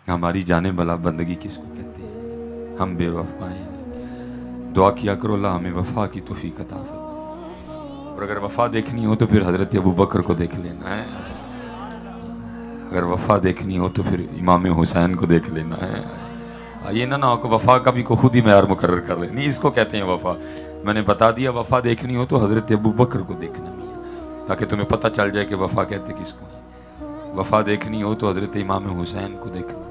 हमारी जाने भला बंदगी किसको कहते हैं, हम बेवफा हैं। दुआ किया करो अल्लाह हमें वफा की तौफीक अता फरमाए। और अगर वफा देखनी हो तो फिर हजरत अबू बकर को देख लेना है, अगर वफा देखनी हो तो फिर इमाम हुसैन को देख लेना है। ये ना हो कि वफा का भी को खुद ही मैयार मुकर्रर कर ले, नहीं इसको कहते हैं वफा। मैंने बता दिया वफा देखनी हो तो हजरत अबू बकर को देखना मियां, ताकि तुम्हें पता चल जाए कि वफा कहते किसको है। वफा देखनी हो तो हजरत इमाम हुसैन को देखना,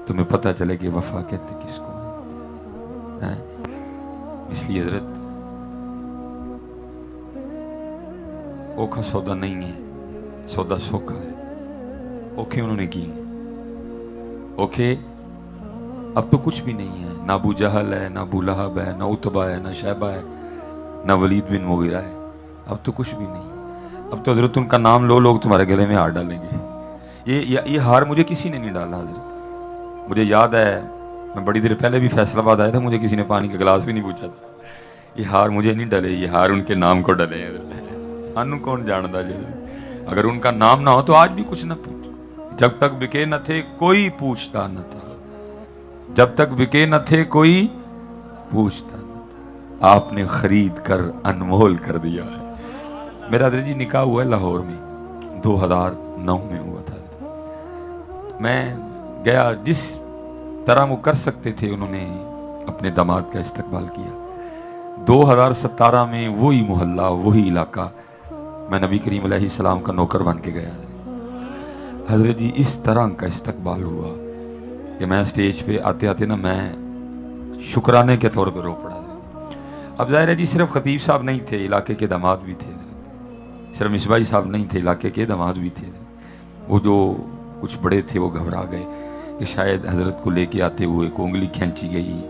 तुम्हें पता चले कि वफा कहते किसको है। इसलिए हजरत ओखा सौदा नहीं है, सौदा सोखा है। ओखे उन्होंने किए, ओखे अब तो कुछ भी नहीं है, ना अबू जहल है, ना अबू लहब है, ना उतबा है, ना शैबा है, ना वलीद बिन मुगीरा है, अब तो कुछ भी नहीं। अब तो हजरत उनका नाम लो लोग तुम्हारे गले में हार डालेंगे। ये हार मुझे किसी ने नहीं डाला हजरत, मुझे याद है मैं बड़ी देर पहले भी फैसलाबाद आया था, मुझे किसी ने पानी का गिलास भी नहीं पूछा था। ये हार मुझे नहीं डले, ये हार उनके नाम को डले हैं। सानू कौन जानता जी, अगर उनका नाम ना हो तो आज भी कुछ ना पूछ। जब तक बिके न थे कोई पूछता न था, जब तक बिके न थे कोई पूछता न था, आपने खरीद कर अनमोल कर दिया है। मेरा हजरत जी निकाह हुआ है लाहौर में, 2009 में हुआ था। मैं गया, जिस तरह वो कर सकते थे उन्होंने अपने दामाद का इस्तकबाल किया। 2017 में वही मोहल्ला, वही इलाका, मैं नबी करीम अलैहिस्सलाम का नौकर बन के गया। हजरत जी इस तरह का इस्तकबाल हुआ कि मैं स्टेज पे आते आते ना मैं शुक्राने के तौर पर रो पड़ा। अब जाहिर है जी सिर्फ खतीब साहब नहीं थे, इलाके के दामाद भी थे, सिर्फ मिसबाई साहब नहीं थे, इलाके के दामाद भी थे। वो जो कुछ बड़े थे वो घबरा गए कि शायद हजरत को लेके आते हुए को उंगली खींची गई,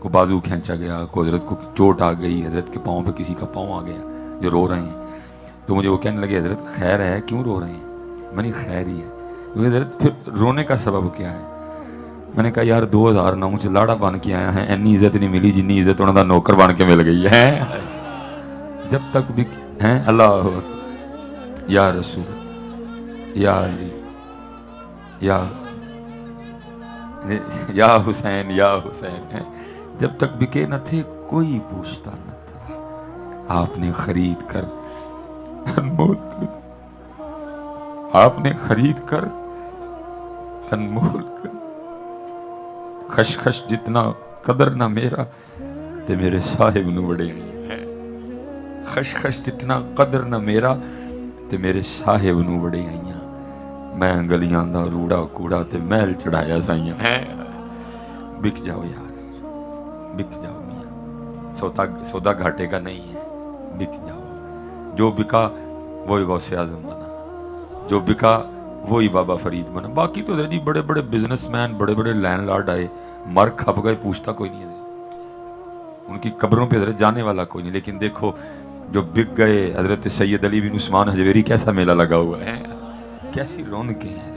को बाजू खींचा गया, को हजरत को चोट आ गई, हजरत के पाँव पे किसी का पाँव आ गया जो रो रहे हैं। तो मुझे वो कहने लगे हजरत खैर है, क्यों रो रहे हैं? मैंने खैर ही है। तो हजरत फिर रोने का सबब क्या है? मैंने कहा यार 2009 च लाड़ा बन के आया है, इन्नी इज्जत नहीं मिली जिन्नी इज्जत उन्होंने नौकर बन के मिल गई है। जब तक भी हैं अल्लाह या रसूल या अली या हुसैन है, जब तक बिके न थे कोई पूछता न था, आपने खरीद कर अनमोल, आपने खरीद कर अनमोल कर। खशखश जितना कदर ना मेरा ते मेरे साहिब नू बड़े है। खशखश जितना कदर ना मेरा ते मेरे साहिब नू बड़े आईया। मैं गलियां दा रूड़ा कूड़ा ते महल चढ़ाया साइया है। बिक जाओ यार, बिक जाओ मियां, सौदा घाटे का नहीं है, बिक जाओ। जो बिका वही गौसे आजम बना, जो बिका वही बाबा फरीद बना। बाकी तो जी बड़े बड़े बिजनेसमैन, बड़े बड़े लैंडलॉर्ड आए, मर खप गए, पूछता कोई नहीं है, उनकी कब्रों पे जाने वाला कोई नहीं। लेकिन देखो जो बिक गए, हजरत सैयद अली बिन उस्मान हजवेरी, कैसा मेला लगा हुआ है, कैसी रौनकें हैं,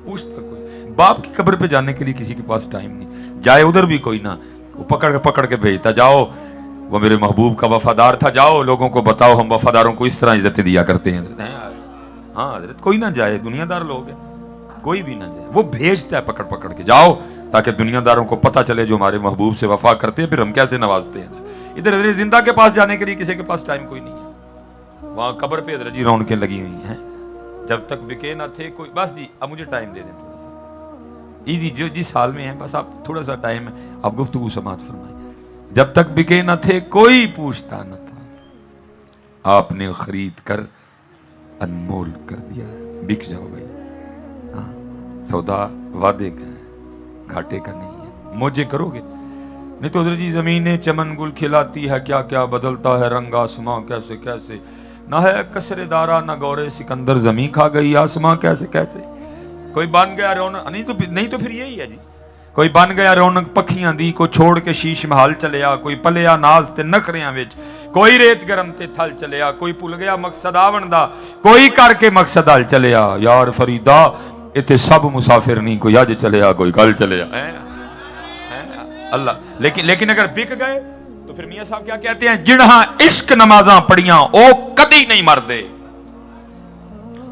पूछता कोई। बाप की कब्र पे जाने के लिए किसी के पास टाइम नहीं, जाए उधर भी कोई ना, वो पकड़ के भेजता, जाओ वो मेरे महबूब का वफादार था, जाओ लोगों को बताओ हम वफादारों को इस तरह इज्जत दिया करते हैं। हाँ हजरत कोई ना जाए, दुनियादार लोग हैं, कोई भी ना जाए, वो भेजता है पकड़ के, जाओ ताकि दुनियादारों को पता चले जो हमारे महबूब से वफा करते हैं, फिर हम कैसे नवाजते हैं। इधर जिंदा के पास जाने के लिए किसी के पास टाइम कोई नहीं है। वहां कब्र पे हजरत जी रौनकें लगी हुई हैं। जब तक बिके ना थे कोई, बस जी अब मुझे टाइम दे दें थोड़ा सा, इजी जो जिस हाल में है बस आप थोड़ा सा टाइम है, आप गुफ्तगू समात फरमाएं। जब तक बिके न थे कोई पूछता न था, आपने खरीद कर अनमोल कर दिया। बिक जाओ भाई, हाँ सौदा वादे का है, घाटे का नहीं है, मौजे करोगे। नहीं तो हजरत जी जमीनें चमन गुल खिलाती है, क्या क्या बदलता है रंग आसमां कैसे कैसे, ना है कसरे दारा ना गौरे सिकंदर, जमी खा गई आसमां कैसे कैसे। कोई बन गया रौनक, नहीं तो फिर यही है जी, कोई बन गया रौनक पखियां दी, को छोड़ के शीश महल चलिया, कोई पलिया नाज ते नखरियां विच, कोई रेत गरम ते थल चलिया, कोई भुल गया मकसद आवन दा, कोई करके मकसद हल चलिया। यार फरीदा इत्थे सब मुसाफिर नहीं, कोई अज चलिया कोई कल चलिया अल्लाह। लेकिन अगर बिक गए तो फिर मियां साहब क्या कहते हैं, जिन्हां इश्क नमाजां पढ़ियां ओ कदी नहीं मरदे,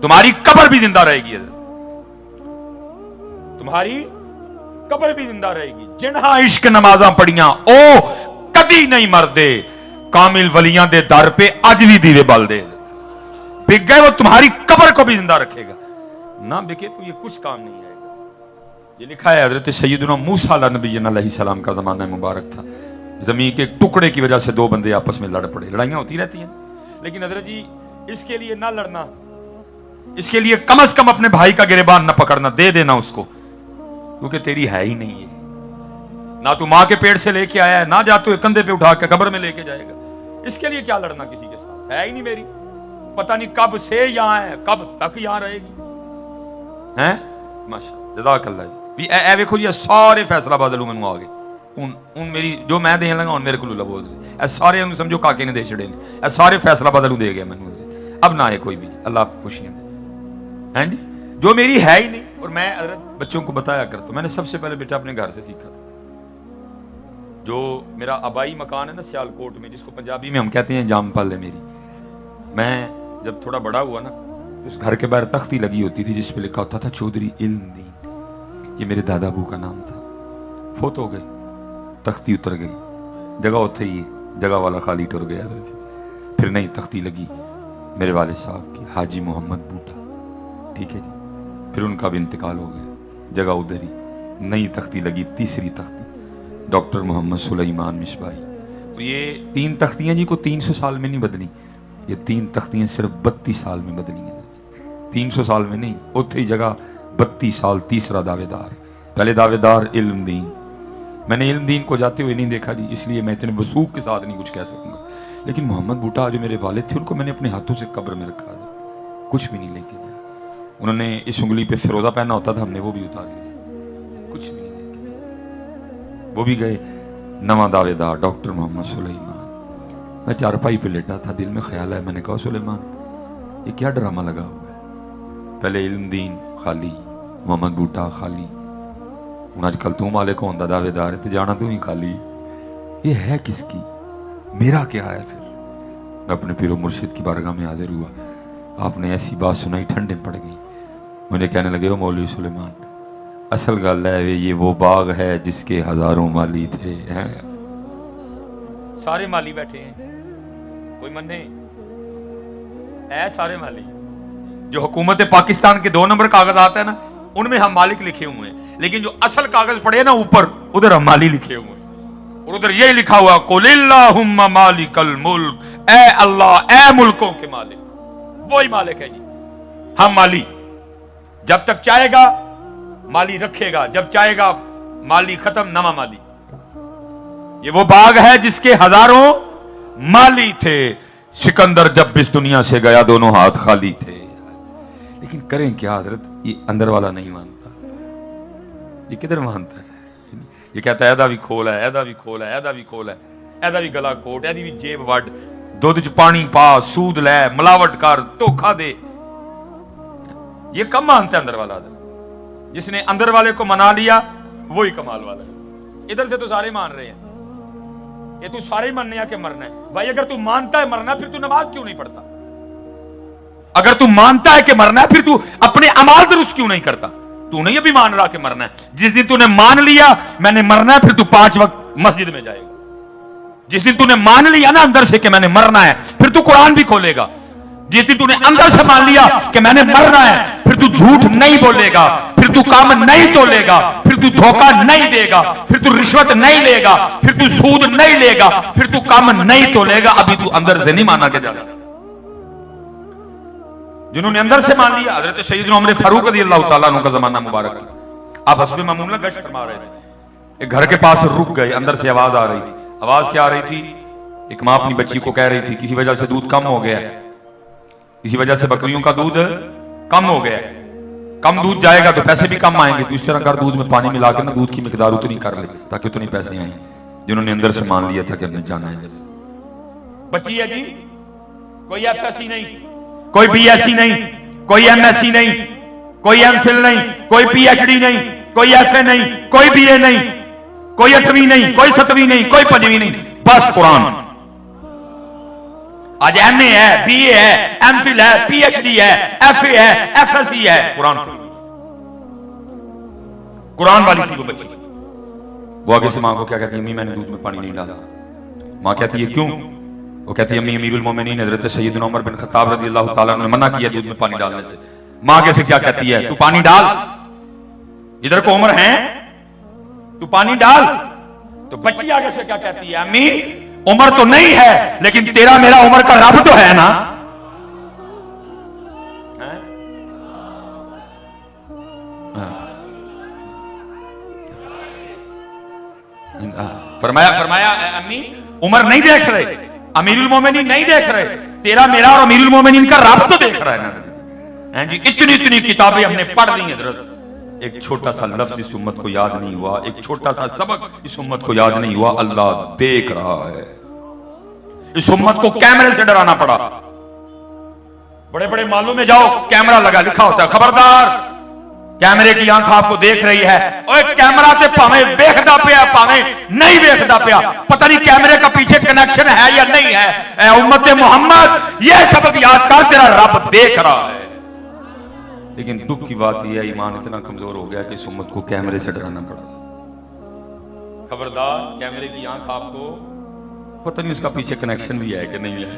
तुम्हारी कब्र भी जिंदा रहेगी। तुम्हारी कब्र भी जिंदा रहेगी। जिन्हां इश्क नमाज़ां पढ़ियां ओ कदी नहीं मरदे, कामिल वलियां दे दर पे अज भी दीवे बलदे। बिक गए वो तुम्हारी कब्र को भी जिंदा रखेगा, ना बिके तो ये कुछ काम नहीं आएगा। ये लिखा है हजरत सैयदना मूसा अलैहिस्सलाम का जमाना मुबारक था। जमीन के टुकड़े की वजह से दो बंदे आपस में लड़ पड़े। लड़ाइयां होती रहती हैं, लेकिन हजरत जी इसके लिए ना लड़ना, इसके लिए कम से कम अपने भाई का गिरबान ना पकड़ना, दे देना उसको, क्योंकि तेरी है ही नहीं है। ना तू मां के पेट से लेके आया है, ना जा तू कंधे पे उठा के कब्र में लेके जाएगा। इसके लिए क्या लड़ना किसी के साथ, है ही नहीं मेरी, पता नहीं कब से यहां है, कब तक यहां रहेगी। हैं माशा जज़ाकल्लाह जी। ए वेखो जी, सारे फैसला बदलू मैनू आ गए हूं मेरी जो मैं देन लगा, मेरे को बोल रहे ए सारे समझो काके ने दे छड़े ने, ए सारे फैसला बदलू दे गया मैनू। अब ना आए कोई भी, अल्लाह आपको खुशियां दे। हैं जी, जो मेरी है ही नहीं। और मैं बच्चों को बताया करता हूं, मैंने सबसे पहले बेटा अपने घर से सीखा था। जो मेरा आबाई मकान है ना सियालकोट में, जिसको पंजाबी में हम कहते हैं जामपल है मेरी, मैं जब थोड़ा बड़ा हुआ ना, उस घर के बाहर तख्ती लगी होती थी जिस पे लिखा होता था चौधरी इल्मदीन। ये मेरे दादा अबू का नाम था। फोत हो गए, तख्ती उतर गई, जगह उथे ही जगह वाला खाली टुर गया। फिर नई तख्ती लगी मेरे वालिद साहब की, हाजी मोहम्मद बूटा, ठीक है जी। फिर उनका भी इंतकाल हो गया, जगह उधर ही। नई तख्ती लगी, तीसरी तख्ती डॉक्टर मोहम्मद सुलेमान मिसबाही। तो ये 3 तख्तियां जी को 300 साल में नहीं बदली, ये 3 तख्तियां सिर्फ 32 साल में बदली हैं। 300 साल में नहीं, उथे ही जगह 32 साल। तीसरा दावेदार, पहले दावेदार इल्मदीन। मैंने इल्मदीन को जाते हुए नहीं देखा जी, इसलिए मैं इतने वसूख के साथ नहीं कुछ कह सकूंगा। लेकिन मोहम्मद बूटा जो मेरे वालिद थे, उनको मैंने अपने हाथों से कब्र में रखा था, कुछ भी नहीं लेके गया। उन्होंने इस उंगली पे फिरोजा पहना होता था, हमने वो भी उतार लिया, कुछ नहीं लेके। वो भी गए। नवा दावेदार डॉक्टर मोहम्मद सुलेमान। मैं चारपाई पे लेटा था, दिल में ख्याल है, मैंने कहा सुलेमान ये क्या ड्रामा लगा हुआ है। पहले इल्मदीन खाली, मोहम्मद बूटा खाली, हूं अजकल तू मालिक होने दा दावेदार है, तो जाना तू ही खाली। ये है किसकी, मेरा क्या है। फिर मैं अपने पीरो मुर्शिद की बारगाह में हाजिर हुआ। आपने ऐसी बात सुनाई, ठंडे पड़ गई। मुझे कहने लगे, ओ मौलवी सुलेमान, असल गल है ये वो बाग है जिसके हजारों माली थे। हैं सारे माली बैठे हैं, कोई मन्ने ऐ सारे माली। जो हुकूमत पाकिस्तान के 2 नंबर कागज आते हैं ना, उनमें हम मालिक लिखे हुए हैं, लेकिन जो असल कागज पड़े ना ऊपर, उधर हम माली लिखे हुए हैं। और उधर यही लिखा हुआ कुलिल्लाहुम्मा मालिकल मुल्क, ए अल्लाह ए मुल्कों के मालिक, वही मालिक है जी। हम माली, जब तक चाहेगा माली रखेगा, जब चाहेगा माली खत्म, नवा माली। ये वो बाग है जिसके हजारों माली थे। सिकंदर जब इस दुनिया से गया, दोनों हाथ खाली थे। लेकिन करें क्या हजरत, ये अंदर वाला नहीं मानता। ये किधर मानता है? ये कहता है एदा भी खोल है, एदा भी खोल है, एदा भी खोल है, एदा भी गला कोट, एदी भी जेब वड, दूध च पानी पा, सूद लै, मिलावट कर, धोखा दे। ये कम मानता है अंदर वाला। जिसने अंदर वाले को मना लिया वही कमाल वाला है। इधर से तो सारे मान रहे हैं, ये तू सारे मानने आके मरना है। भाई अगर तू मानता है मरना, फिर तू नमाज क्यों नहीं पढ़ता? अगर तू मानता है कि मरना है, फिर तू अपने अमाल दुरुस्त क्यों नहीं करता? तू नहीं अभी मान रहा कि मरना है। जिस दिन तूने मान लिया मैंने मरना है, फिर तू 5 वक्त मस्जिद में जाएगा। जिस दिन तूने मान लिया ना अंदर से कि मैंने मरना है, फिर तू कुरान भी खोलेगा। जिस दिन तूने अंदर से मान लिया कि मैंने मरना है, फिर तू झूठ नहीं बोलेगा, फिर तू काम नहीं तोलेगा, फिर तू धोखा नहीं देगा, फिर तू रिश्वत नहीं लेगा, फिर तू सूद नहीं लेगा, फिर तू काम नहीं तोलेगा। अभी तू अंदर से नहीं माना के जा रहा। जिन्होंने अंदर से मान लिया, हजरत सैयदना उमर फारूक रज़ियल्लाहु ताला अन्हु का जमाना मुबारक था। आप हस्बे मामून में गश्त फरमा रहे थे, एक घर के पास रुक गए। अंदर से आवाज आ रही थी। आवाज क्या आ रही थी? एक मां अपनी बच्ची को कह रही थी किसी वजह से दूध कम हो गया है, इसी वजह से बकरियों का दूध कम हो गया है, कम दूध जाएगा तो पैसे भी कम आएंगे, तो इस तरह कर दूध में पानी मिला के ना दूध की मिकदार उतनी कर ले ताकि उतनी पैसे आए। जिन्होंने अंदर से मान लिया था कि हमने जाना है। बच्ची है जी, कोई एफएससी नहीं, कोई बीएससी नहीं, कोई एमएससी नहीं, कोई एमफिल नहीं, कोई पीएचडी नहीं, कोई एफए नहीं, कोई बीए नहीं, कोई 8वीं नहीं, कोई 7वीं नहीं, कोई 5वीं नहीं, बस कुरान। आज एमए है, बीए है, एमफिल है, पीएचडी है, एफए है, एफएससी है, कुरान। कुरान वाली थी वो बच्ची। वो आगे से माँ को क्या कहती है, अम्मी मैंने दूध में पानी नहीं डाला। माँ कहती है क्यों? वो कहती है अम्मी अमीरुल मोमिनीन हजरत सैयदना उमर बिन खत्ताब रज़ियल्लाहु ताला अन्हु ने मना किया दूध में पानी डालने से। माँ आगे से क्या कहती है, तू पानी डाल, इधर को उमर है, तू पानी डाल। तो बच्ची आगे से क्या कहती है, अम्मी उमर तो नहीं है लेकिन तेरा मेरा उमर का रब तो है ना। फरमाया अम्मी उमर नहीं देख रहे, अमीरुल मोमिनीन नहीं देख रहे, तेरा मेरा और अमीरुल मोमिनीन का रब तो देख रहा है ना जी। इतनी किताबें हमने पढ़ ली हजरत, एक छोटा सा लफ्ज इस उम्मत को याद नहीं हुआ, एक छोटा सा सबक इस उम्मत को याद नहीं हुआ। अल्लाह देख रहा है। इस उम्मत को कैमरे से डराना पड़ा। बड़े बड़े मालों में जाओ, कैमरा लगा, लिखा होता है खबरदार कैमरे की आंख आपको देख रही है। और कैमरा से भावे देखदा पिया भावे नहीं देखदा पिया, पता नहीं कैमरे का पीछे कनेक्शन है या नहीं है। ऐ उम्मत मोहम्मद ये सबक याद कर, तेरा रब देख रहा है। लेकिन दुख की बात यह है, ईमान इतना कमजोर हो गया कि इस उम्मत को कैमरे से डराना पड़ा। खबरदार कैमरे की आंख आपको पता नहीं उसका पीछे कनेक्शन भी है कि नहीं है।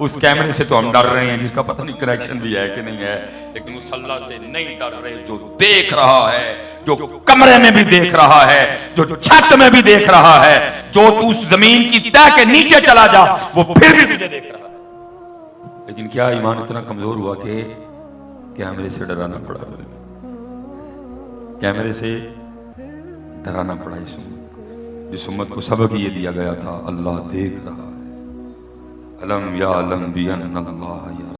उस कैमरे से तो हम डर रहे हैं जिसका पता नहीं कनेक्शन भी है कि नहीं है, लेकिन उस अल्लाह से नहीं डर रहे जो देख रहा है, जो कमरे में भी देख रहा है, जो छत में भी देख रहा है, जो उस जमीन की तह के नीचे चला जा वो फिर भी तुझे देख रहा है। लेकिन क्या ईमान इतना कमजोर हुआ कि कैमरे से डराना पड़ा, कैमरे से डराना पड़ा। इस उम्मत को सबक ये दिया गया था, अल्लाह देख रहा है। अलम या अलम भी अल्लाह या